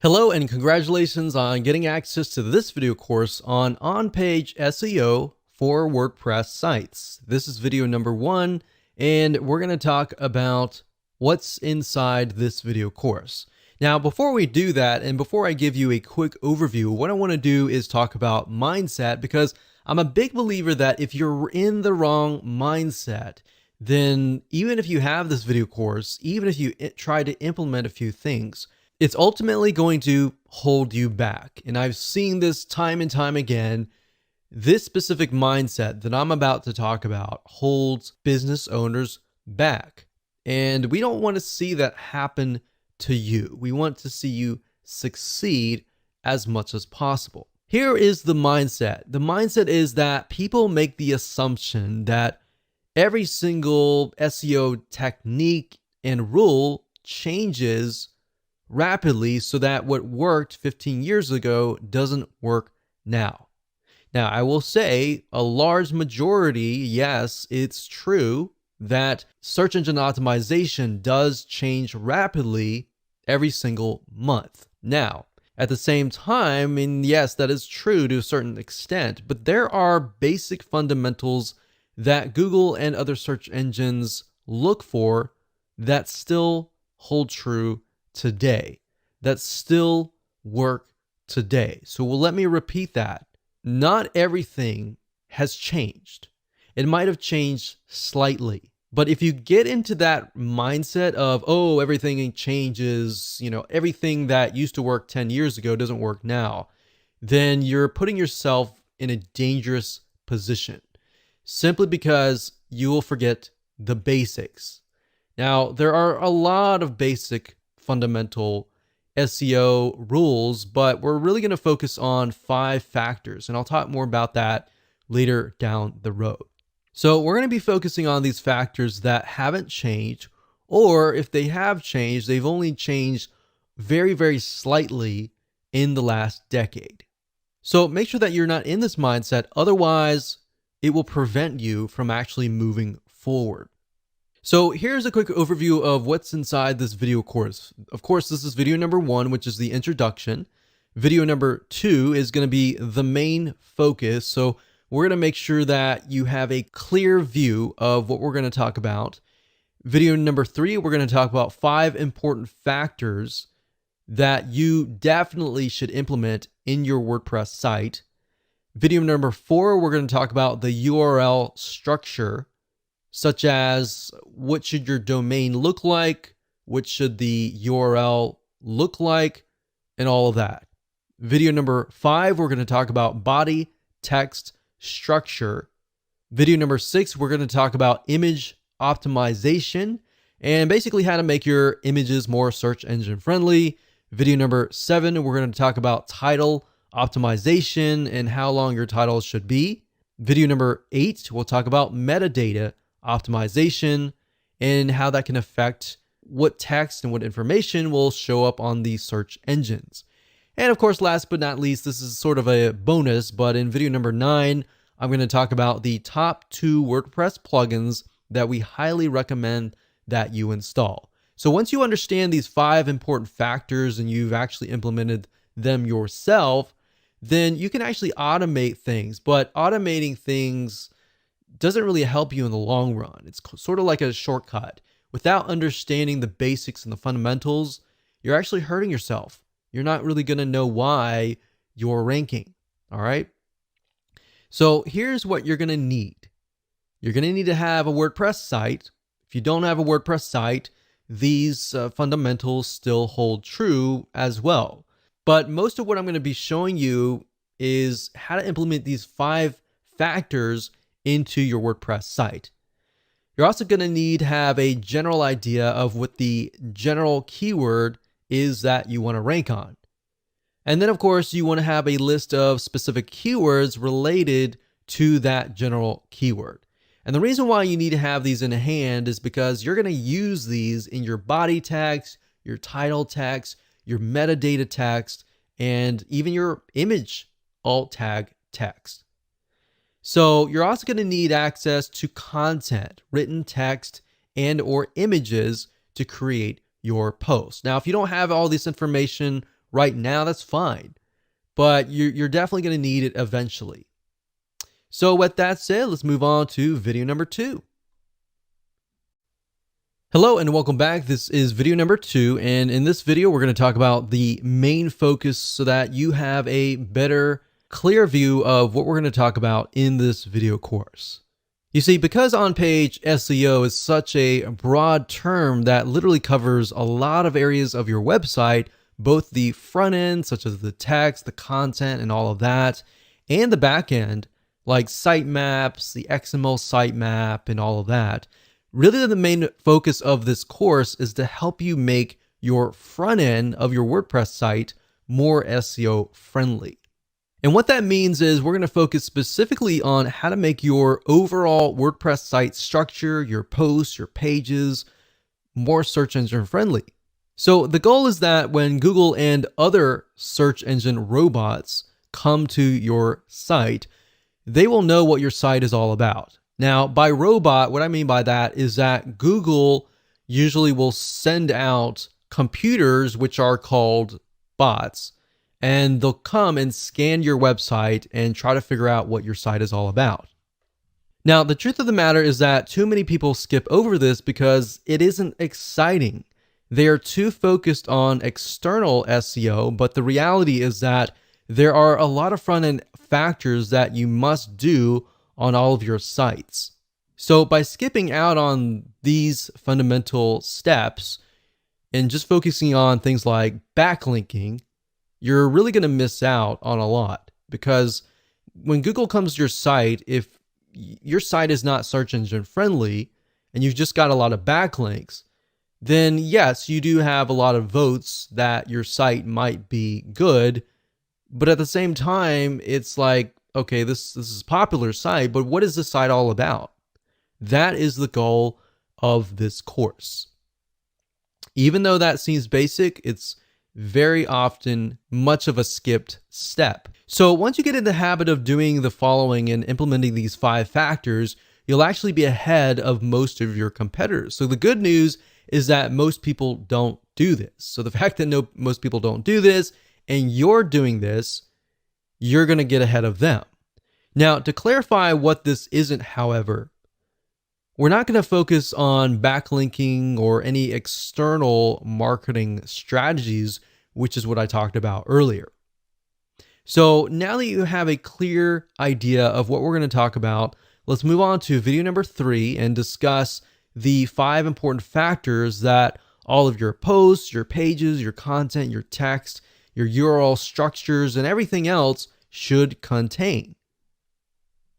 Hello and congratulations on getting access to this video course on OnPage SEO for WordPress sites. This is video number 1, and we're going to talk about what's inside this video course. Now, before we do that, and before I give you a quick overview, what I want to do is talk about mindset, because I'm a big believer that if you're in the wrong mindset, then even if you have this video course, even if you try to implement a few things, it's ultimately going to hold you back. And I've seen this time and time again. This specific mindset that I'm about to talk about holds business owners back. And we don't want to see that happen to you. We want to see you succeed as much as possible. Here is the mindset. The mindset is that people make the assumption that every single SEO technique and rule changes rapidly so that what worked 15 years ago doesn't work now. Now, I will say a large majority, yes, it's true that search engine optimization does change rapidly every single month. Now, at the same time, and yes, that is true to a certain extent, but there are basic fundamentals that Google and other search engines look for that still hold true today, that still work today. So let me repeat that. Not everything has changed. It might have changed slightly. But if you get into that mindset of, oh, everything changes, everything that used to work 10 years ago doesn't work now, then you're putting yourself in a dangerous position simply because you will forget the basics. Now, there are a lot of basic fundamental SEO rules, but we're really going to focus on 5 factors, and I'll talk more about that later down the road. So we're going to be focusing on these factors that haven't changed, or if they have changed, they've only changed very, very slightly in the last decade. So make sure that you're not in this mindset, otherwise it will prevent you from actually moving forward. So here's a quick overview of what's inside this video course. Of course, this is video number 1, which is the introduction. Video number 2 is going to be the main focus. So we're going to make sure that you have a clear view of what we're going to talk about. Video number 3, we're going to talk about 5 important factors that you definitely should implement in your WordPress site. Video number 4, we're going to talk about the URL structure, such as what should your domain look like, what should the URL look like, and all of that. Video number 5, we're going to talk about body text structure. Video number 6, we're going to talk about image optimization and basically how to make your images more search engine friendly. Video number 7, we're going to talk about title optimization and how long your titles should be. Video number 8, we'll talk about metadata optimization and how that can affect what text and what information will show up on the search engines. And of course, last but not least, this is sort of a bonus, but in video number 9, I'm going to talk about the top 2 WordPress plugins that we highly recommend that you install. So once you understand these 5 important factors and you've actually implemented them yourself, then you can actually automate things, but automating things doesn't really help you in the long run. It's sort of like a shortcut. Without understanding the basics and the fundamentals, you're actually hurting yourself. You're not really going to know why you're ranking. All right. So here's what you're going to need. You're going to need to have a WordPress site. If you don't have a WordPress site, these fundamentals still hold true as well. But most of what I'm going to be showing you is how to implement these 5 factors into your WordPress site. You're also going to need to have a general idea of what the general keyword is that you want to rank on. And then, of course, you want to have a list of specific keywords related to that general keyword. And the reason why you need to have these in hand is because you're going to use these in your body text, your title text, your metadata text, and even your image alt tag text. So you're also going to need access to content, written text, and or images to create your post. Now, if you don't have all this information right now, that's fine. But you're definitely going to need it eventually. So with that said, let's move on to video number 2. Hello and welcome back. This is video number 2, and in this video we're going to talk about the main focus so that you have a better, clear view of what we're going to talk about in this video course. You see, because on-page SEO is such a broad term that literally covers a lot of areas of your website, both the front end, such as the text, the content, and all of that, and the back end, like sitemaps, the XML sitemap, and all of that. Really, the main focus of this course is to help you make your front end of your WordPress site more SEO friendly. And what that means is we're going to focus specifically on how to make your overall WordPress site structure, your posts, your pages, more search engine friendly. So the goal is that when Google and other search engine robots come to your site, they will know what your site is all about. Now, by robot, what I mean by that is that Google usually will send out computers, which are called bots, and they'll come and scan your website and try to figure out what your site is all about. Now, the truth of the matter is that too many people skip over this because it isn't exciting. They are too focused on external SEO, but the reality is that there are a lot of front-end factors that you must do on all of your sites. So by skipping out on these fundamental steps and just focusing on things like backlinking, you're really going to miss out on a lot, because when Google comes to your site, if your site is not search engine friendly and you've just got a lot of backlinks, then yes, you do have a lot of votes that your site might be good. But at the same time, it's like, okay, this is a popular site, but what is this site all about? That is the goal of this course. Even though that seems basic, it's very often much of a skipped step. So once you get in the habit of doing the following and implementing these 5 factors, you'll actually be ahead of most of your competitors. So the good news is that most people don't do this. So the fact that most people don't do this and you're doing this, you're going to get ahead of them. Now, to clarify what this isn't, however, we're not going to focus on backlinking or any external marketing strategies, which is what I talked about earlier. So now that you have a clear idea of what we're going to talk about, let's move on to video number 3 and discuss the 5 important factors that all of your posts, your pages, your content, your text, your URL structures, and everything else should contain.